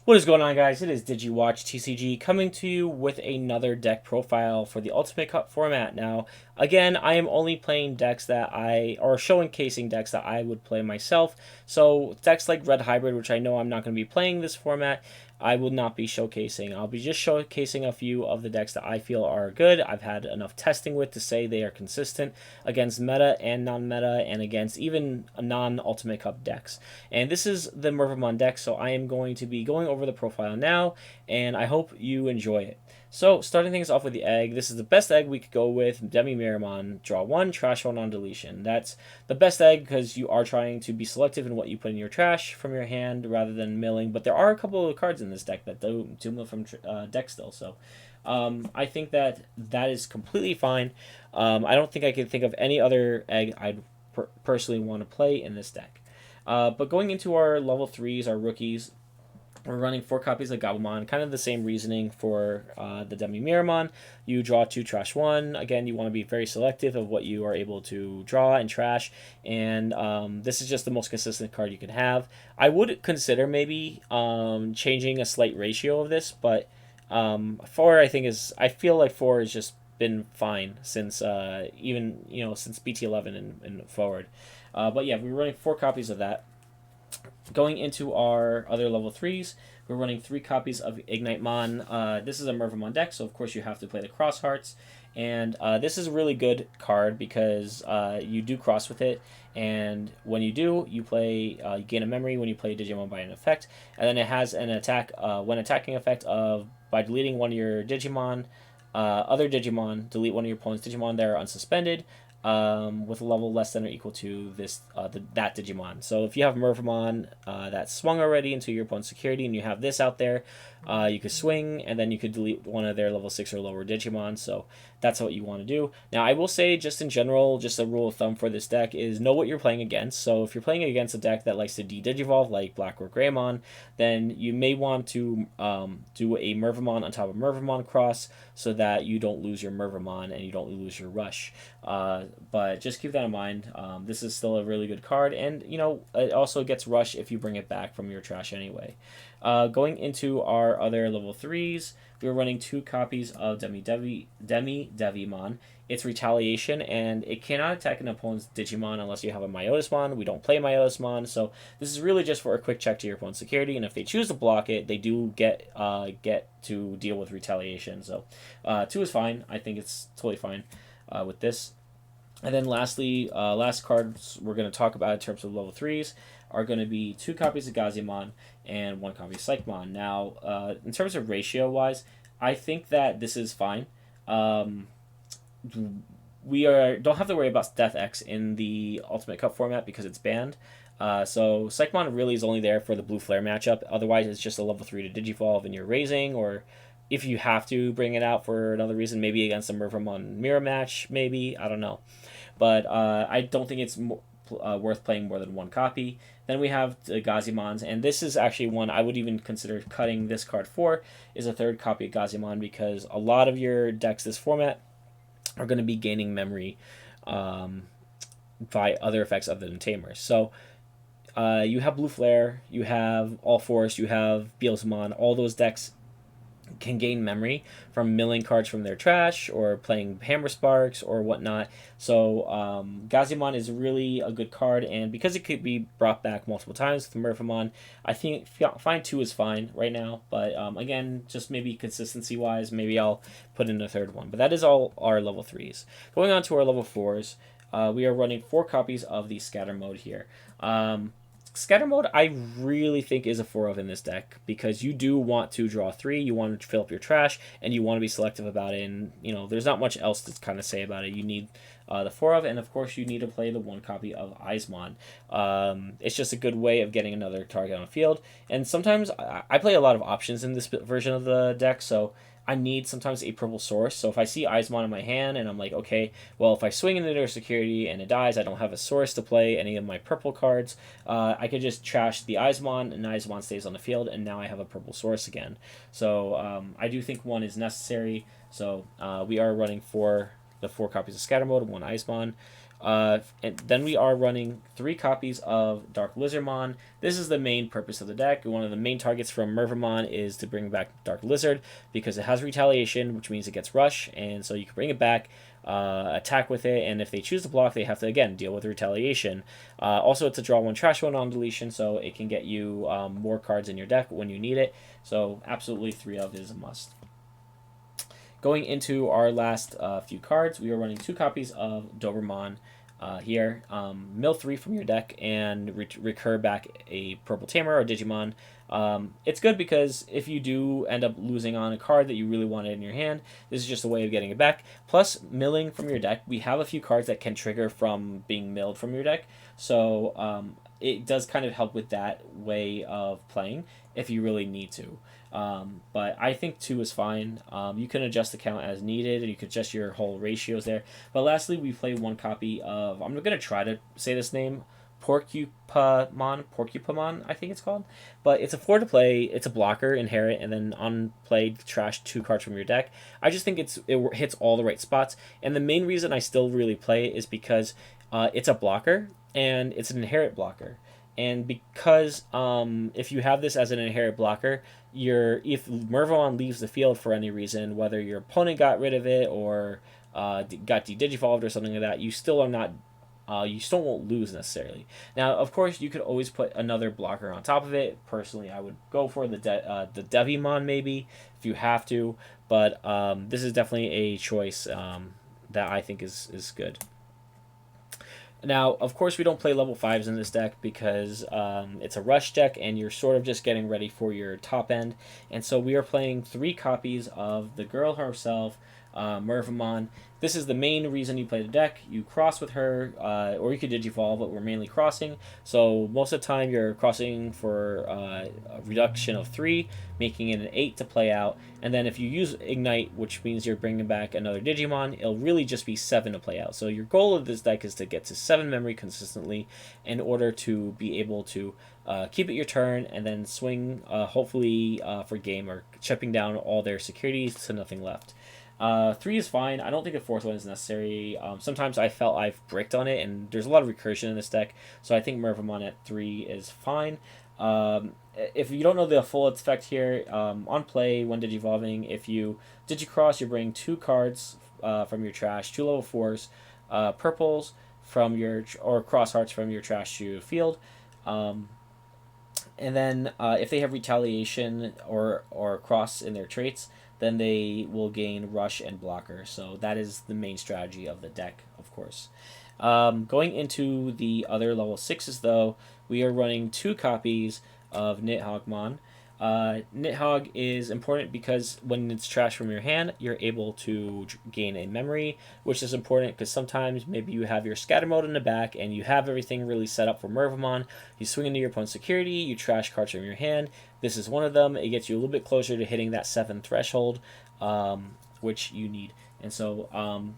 What is going on, guys? It is DigiWatchTCG coming to you with another deck profile for the Ultimate Cup format. Now, again, I am only playing decks or showcasing decks that I would play myself. So, decks like Red Hybrid, which I know I'm not going to be playing this format, I will not be showcasing. I'll be just showcasing a few of the decks that I feel are good. I've had enough testing with to say they are consistent against meta and non-meta and against even non-Ultimate Cup decks. And this is the Mervamon deck, so I am going to be going over the profile now, and I hope you enjoy it. So, starting things off with the egg, this is the best egg we could go with. Mervamon, draw one, trash one on deletion. That's the best egg because you are trying to be selective in what you put in your trash from your hand rather than milling. But there are a couple of cards in this deck that do mill from deck still. So, I think that is completely fine. I don't think I can think of any other egg I'd personally want to play in this deck. But going into our level threes, our rookies, we're running 4 copies of Gabumon. Kind of the same reasoning for the Miramon. You draw 2, trash 1. Again, you want to be very selective of what you are able to draw and trash. And this is just the most consistent card you can have. I would consider maybe changing a slight ratio of this, but 4 I think is. I feel like 4 has just been fine since even since BT11 and forward. But yeah, we're running 4 copies of that. Going into our other level threes, we're running 3 copies of Ignite Mon. This is a Mervamon deck, so of course you have to play the Cross Hearts. And this is a really good card because you do cross with it, and when you do, you gain a memory when you play Digimon by an effect, and then it has an attack when attacking effect of by deleting one of your Digimon, other Digimon, delete one of your opponent's Digimon that are unsuspended, with a level less than or equal to that Digimon. So if you have Mervamon that swung already into your opponent's security, and you have this out there, you could swing, and then you could delete one of their level 6 or lower Digimon. So that's what you want to do. Now, I will say, just in general, just a rule of thumb for this deck is know what you're playing against. So if you're playing against a deck that likes to de-Digivolve, like Black or Greymon, then you may want to do a Mervamon on top of Mervamon cross so that you don't lose your Mervamon and you don't lose your Rush. But just keep that in mind. This is still a really good card, and it also gets Rush if you bring it back from your trash anyway. Going into our other level threes, we are running 2 copies of Devimon. It's Retaliation, and it cannot attack an opponent's Digimon unless you have a Myotismon. We don't play Myotismon, so this is really just for a quick check to your opponent's security. And if they choose to block it, they do get to deal with Retaliation. So 2 is fine. I think it's totally fine with this. And then lastly, last cards we're going to talk about in terms of level threes are going to be 2 copies of Gazimon and 1 copy of Psychmon. Now, in terms of ratio wise, I think that this is fine. We don't have to worry about Death X in the Ultimate Cup format because it's banned. So Psychmon really is only there for the Blue Flare matchup. Otherwise, it's just a level 3 to Digivolve and you're raising, or if you have to bring it out for another reason, maybe against a Mervamon mirror match, maybe, I don't know. But I don't think it's worth playing more than 1 copy. Then we have the Gazimons, and this is actually one I would even consider cutting this card for, is a 3rd copy of Gazimon, because a lot of your decks this format are going to be gaining memory by other effects other than Tamers. So you have Blue Flare, you have All Force, you have Beelzemon. All those decks can gain memory from milling cards from their trash or playing Hammer Sparks or whatnot. So Gazimon is really a good card, and because it could be brought back multiple times with Mervamon, I think fine 2 is fine right now. But again, just maybe consistency wise, maybe I'll put in a 3rd one. But that is all our level 3s. Going on to our level 4s, we are running 4 copies of the Scatter Mode here. Scatter Mode, I really think, is a 4 of in this deck because you do want to draw 3, you want to fill up your trash, and you want to be selective about it. And there's not much else to kind of say about it. You need the 4 of, and of course, you need to play the 1 copy of Eismon. It's just a good way of getting another target on the field. And sometimes I play a lot of options in this version of the deck, so I need sometimes a purple source. So if I see Eismon in my hand and I'm like, okay, well, if I swing into their security and it dies, I don't have a source to play any of my purple cards. I could just trash the Eismon, and Eismon stays on the field, and now I have a purple source again. So I do think 1 is necessary. So we are running the 4 copies of Scatter Mode, 1 Eismon. And then we are running 3 copies of Dark Lizardmon. This is the main purpose of the deck. One of the main targets from Mervamon is to bring back Dark Lizard because it has retaliation, which means it gets rush, and so you can bring it back, attack with it, and if they choose to block, they have to again deal with retaliation. Also, it's a draw one, trash one on deletion, so it can get you more cards in your deck when you need it. So absolutely 3 of is a must. Going into our last few cards, we are running 2 copies of Dobermon here. Mill 3 from your deck and recur back a purple Tamer or Digimon. It's good because if you do end up losing on a card that you really wanted in your hand, this is just a way of getting it back. Plus, milling from your deck, we have a few cards that can trigger from being milled from your deck. So it does kind of help with that way of playing if you really need to. But I think 2 is fine. You can adjust the count as needed, and you can adjust your whole ratios there. But lastly, we play 1 copy of, I'm going to try to say this name, Porcupamon, I think it's called. But it's a 4 to play, it's a blocker, inherit, and then on play, trash 2 cards from your deck. I just think it hits all the right spots. And the main reason I still really play it is because it's a blocker, and it's an inherit blocker. And because if you have this as an inherit blocker, if Mervamon leaves the field for any reason, whether your opponent got rid of it or got de-digivolved or something like that, you still are not. You still won't lose necessarily. Now, of course, you could always put another blocker on top of it. Personally, I would go for the Devimon maybe if you have to, but this is definitely a choice that I think is good. Now, of course, we don't play level 5s in this deck because it's a rush deck and you're sort of just getting ready for your top end. And so we are playing 3 copies of the girl herself, Mervamon. This is the main reason you play the deck. You cross with her, or you could digivolve, but we're mainly crossing. So most of the time you're crossing for a reduction of 3, making it an 8 to play out. And then if you use Ignite, which means you're bringing back another Digimon, it'll really just be 7 to play out. So your goal of this deck is to get to 7 memory consistently in order to be able to keep it your turn and then swing, hopefully, for game or chipping down all their securities to nothing left. 3 is fine. I don't think the 4th one is necessary. Sometimes I felt I've bricked on it, and there's a lot of recursion in this deck, so I think Mervamon at 3 is fine. If you don't know the full effect here, on play, when digivolving, if you digicross, you bring 2 cards from your trash, 2 level 4s, purples from your, or cross hearts from your trash to field. And then if they have retaliation or cross in their traits, then they will gain rush and blocker. So that is the main strategy of the deck, of course. Going into the other level 6s, though, we are running 2 copies of Nidhoggmon. Nidhogg is important because when it's trash from your hand, you're able to gain a memory, which is important because sometimes maybe you have your scatter mode in the back and you have everything really set up for Mervamon. You swing into your opponent's security, you trash cards from your hand. This is one of them. It gets you a little bit closer to hitting that 7 threshold, which you need. And so,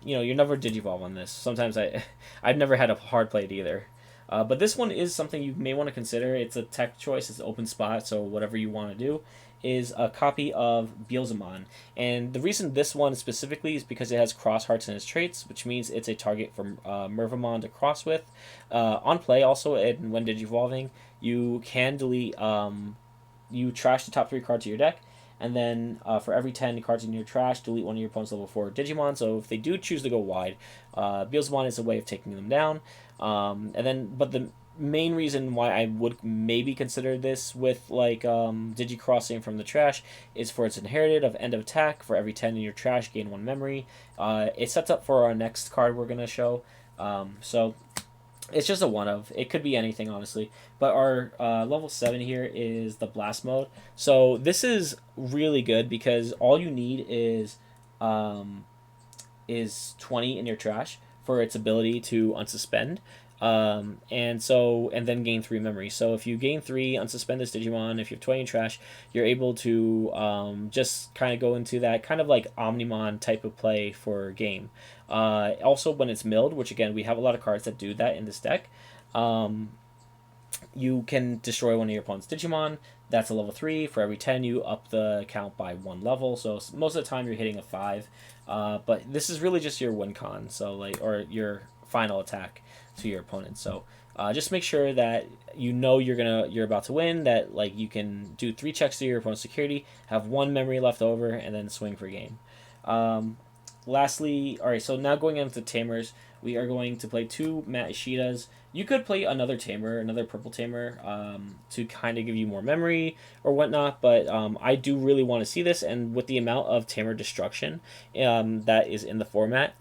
you're never digivolve on this. Sometimes I've never had a hard play either. But this one is something you may want to consider. It's a tech choice. It's an open spot, so whatever you want to do is a copy of Beelzemon. And the reason this one specifically is because it has cross hearts in its traits, which means it's a target for Mervamon to cross with. On play also, and when digivolving, you can delete... you trash the top 3 cards of your deck, and then for every 10 cards in your trash, delete one of your opponent's level 4 Digimon. So if they do choose to go wide, Beelzemon is a way of taking them down. But the main reason why I would maybe consider this with Digicrossing from the trash is for its inherited of end of attack. For every 10 in your trash, gain 1 memory. It sets up for our next card we're going to show. So it's just a one of. It could be anything, honestly. But our level 7 here is the blast mode. So this is really good because all you need is 20 in your trash for its ability to unsuspend. And then gain 3 memory. So if you gain 3, unsuspend this Digimon, if you have 20 in trash, you're able to just kind of go into that kind of like Omnimon type of play for game. Also, when it's milled, which again, we have a lot of cards that do that in this deck, you can destroy one of your opponent's Digimon. That's a level 3. For every 10, you up the count by 1 level. So most of the time, you're hitting a 5. But this is really just your win con, or your final attack to your opponent. So just make sure that you know you're about to win. That like you can do 3 checks to your opponent's security, have 1 memory left over, and then swing for game. Lastly, all right. So now going into tamers, we are going to play 2 Matt Ishidas. You could play another tamer, another purple tamer, to kind of give you more memory or whatnot. But I do really want to see this, and with the amount of tamer destruction that is in the format,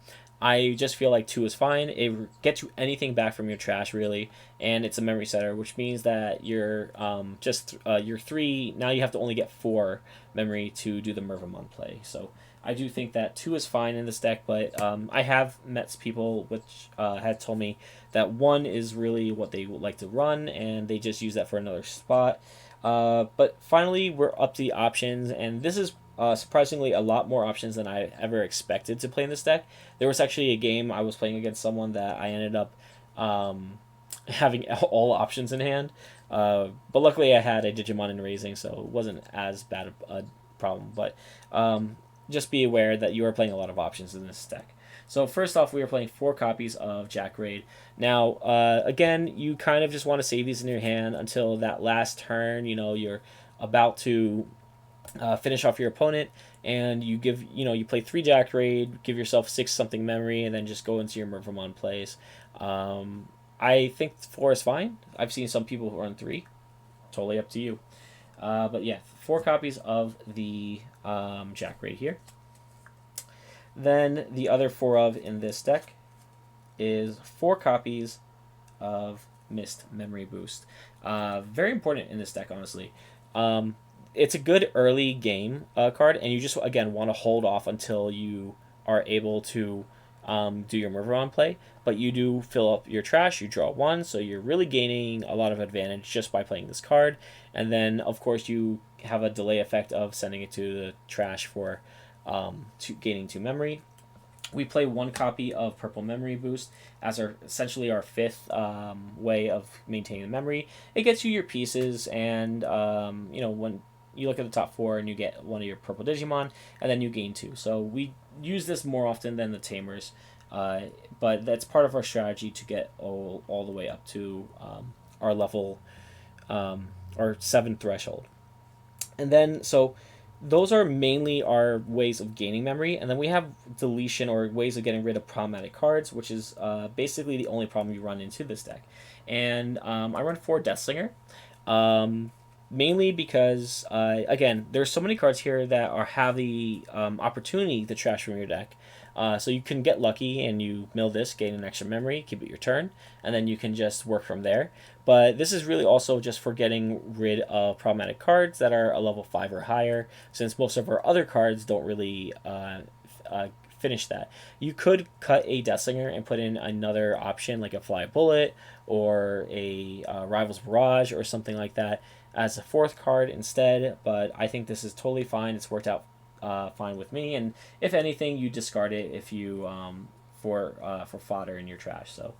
I just feel like 2 is fine. It gets you anything back from your trash really, and it's a memory setter, which means that you're your 3 now you have to only get 4 memory to do the Mervamon play. So I do think that 2 is fine in this deck, but I have met people which had told me that 1 is really what they would like to run, and they just use that for another spot. But finally, we're up to the options, and this is surprisingly a lot more options than I ever expected to play in this deck. There was actually a game I was playing against someone that I ended up having all options in hand. But luckily, I had a Digimon in raising, so it wasn't as bad a problem. But just be aware that you are playing a lot of options in this deck. So first off, we are playing 4 copies of Jack Raid. Now, again, you kind of just want to save these in your hand until that last turn. You know, you're about to finish off your opponent, and you give you play 3 Jack Raid, give yourself 6 something memory, and then just go into your Mervamon plays. I think 4 is fine. I've seen some people who run 3. Totally up to you. But yeah, 4 copies of the Jack Raid here. Then the other 4 of in this deck is 4 copies of Mist Memory Boost. Very important in this deck, honestly. It's a good early game card, and you just again want to hold off until you are able to do your Mervamon play. But you do fill up your trash, you draw 1, so you're really gaining a lot of advantage just by playing this card. And then, of course, you have a delay effect of sending it to the trash for gaining 2 memory. We play 1 copy of Purple Memory Boost as essentially our 5th way of maintaining the memory. It gets you your pieces, and when you look at the top 4 and you get 1 of your purple Digimon, and then you gain 2. So we use this more often than the tamers, but that's part of our strategy to get all the way up to our level, our 7 threshold. And then, so those are mainly our ways of gaining memory, and then we have deletion or ways of getting rid of problematic cards, which is basically the only problem you run into this deck. And I run 4 Deathslinger. Mainly because, again, there's so many cards here that have the opportunity to trash from your deck. So you can get lucky and you mill this, gain an extra memory, keep it your turn, and then you can just work from there. But this is really also just for getting rid of problematic cards that are a level 5 or higher, since most of our other cards don't really finish that. You could cut a Deathslinger and put in another option like a Fly Bullet or a Rival's Barrage or something like that as a 4th card instead, but I think this is totally fine. It's worked out fine with me, and if anything, you discard it if you for fodder in your trash. So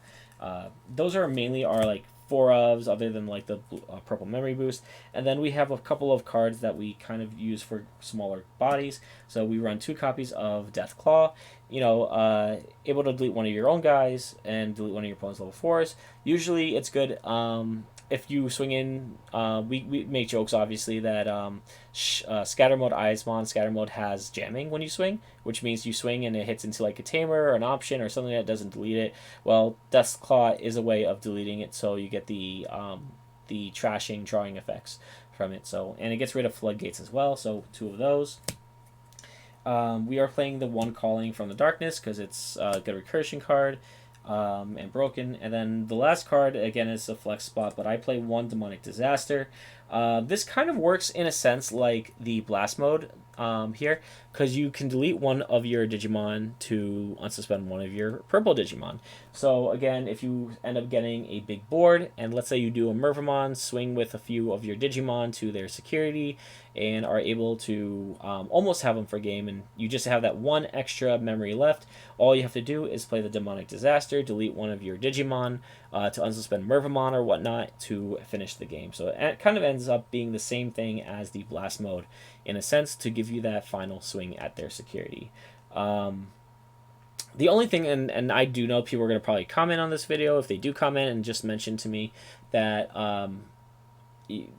those are mainly our like 4 ofs, other than like the purple memory boost. And then we have a couple of cards that we kind of use for smaller bodies. So we run 2 copies of Death Claw, able to delete 1 of your own guys and delete 1 of your opponent's level 4s. Usually it's good if you swing in. We make jokes obviously that Scatter Mode Eismon Scatter Mode has jamming when you swing, which means you swing and it hits into like a tamer or an option or something that doesn't delete it. Well, Death's Claw is a way of deleting it, so you get the trashing drawing effects from it. So, and it gets rid of floodgates as well. So 2 of those. We are playing the 1 Calling from the Darkness because it's a good recursion card. And broken. And then the last card, again, is a flex spot, but I play 1 Demonic Disaster. This kind of works in a sense like the Blast Mode here, because you can delete 1 of your Digimon to unsuspend 1 of your purple Digimon. So again, if you end up getting a big board, and let's say you do a Mervamon, swing with a few of your Digimon to their security, and are able to almost have them for game, and you just have that 1 extra memory left, all you have to do is play the Demonic Disaster, delete 1 of your Digimon to unsuspend Mervamon or whatnot to finish the game. So it kind of ends up being the same thing as the Blast Mode in a sense, to give you that final swing at their security. The only thing, and I do know people are going to probably comment on this video. If they do comment and just mention to me that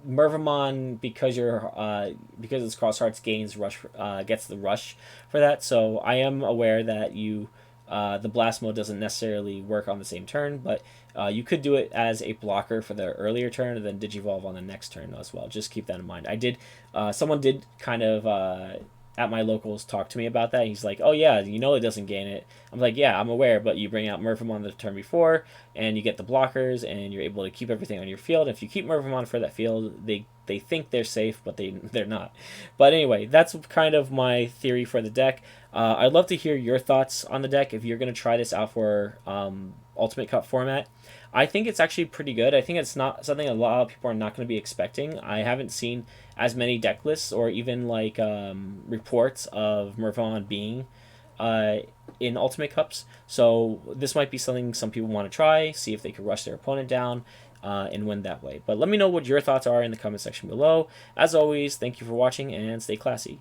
Mervamon, because it's cross hearts, gains rush, gets the rush for that. So I am aware that the blast mode doesn't necessarily work on the same turn, but you could do it as a blocker for the earlier turn and then digivolve on the next turn as well. Just keep that in mind. I did someone did kind of at my locals talk to me about that. He's like, "Oh yeah, you know it doesn't gain it." I'm like, "Yeah, I'm aware, but you bring out Mervamon the turn before, and you get the blockers, and you're able to keep everything on your field. If you keep Mervamon for that field, they think they're safe, but they're not." But anyway, that's kind of my theory for the deck. I'd love to hear your thoughts on the deck if you're gonna try this out for Ultimate Cup format. I think it's actually pretty good. I think it's not something a lot of people are not going to be expecting. I haven't seen as many deck lists or even like reports of Mervamon being uh, in Ultimate Cups. So this might be something some people want to try, see if they could rush their opponent down and win that way. But let me know what your thoughts are in the comment section below. As always, thank you for watching and stay classy.